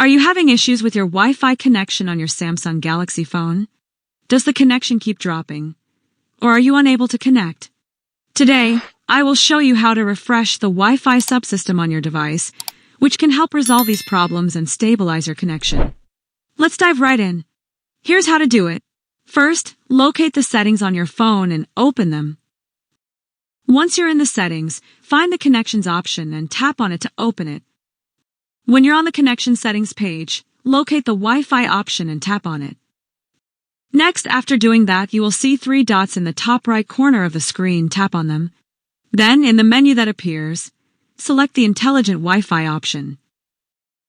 Are you having issues with your Wi-Fi connection on your Samsung Galaxy phone? Does the connection keep dropping? Or are you unable to connect? Today, I will show you how to refresh the Wi-Fi subsystem on your device, which can help resolve these problems and stabilize your connection. Let's dive right in. Here's how to do it. First, locate the settings on your phone and open them. Once you're in the settings, find the Connections option and tap on it to open it. When you're on the Connection Settings page, locate the Wi-Fi option and tap on it. Next, after doing that, you will see 3 dots in the top right corner of the screen. Tap on them. Then, in the menu that appears, select the Intelligent Wi-Fi option.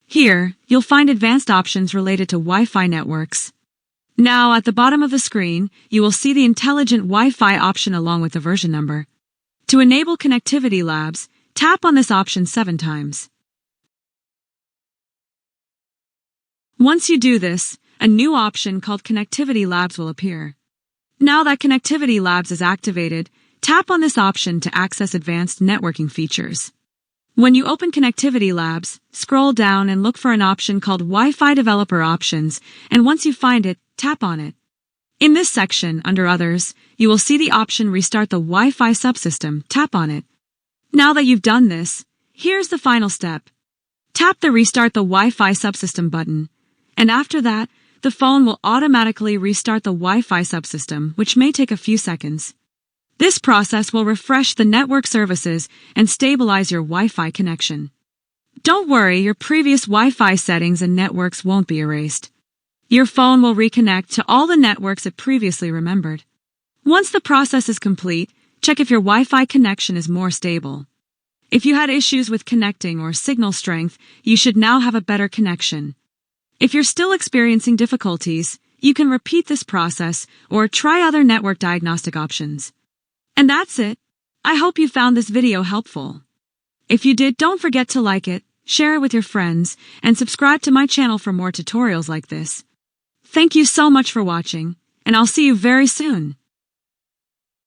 Here, you'll find advanced options related to Wi-Fi networks. Now, at the bottom of the screen, you will see the Intelligent Wi-Fi option along with the version number. To enable Connectivity Labs, tap on this option 7 times. Once you do this, a new option called Connectivity Labs will appear. Now that Connectivity Labs is activated, tap on this option to access advanced networking features. When you open Connectivity Labs, scroll down and look for an option called Wi-Fi Developer Options, and once you find it, tap on it. In this section, under Others, you will see the option Restart the Wi-Fi Subsystem. Tap on it. Now that you've done this, here's the final step. Tap the Restart the Wi-Fi Subsystem button, and after that, the phone will automatically restart the Wi-Fi subsystem, which may take a few seconds. This process will refresh the network services and stabilize your Wi-Fi connection. Don't worry, your previous Wi-Fi settings and networks won't be erased. Your phone will reconnect to all the networks it previously remembered. Once the process is complete, check if your Wi-Fi connection is more stable. If you had issues with connecting or signal strength, you should now have a better connection. If you're still experiencing difficulties, you can repeat this process or try other network diagnostic options. And that's it. I hope you found this video helpful. If you did, don't forget to like it, share it with your friends, and subscribe to my channel for more tutorials like this. Thank you so much for watching, and I'll see you very soon.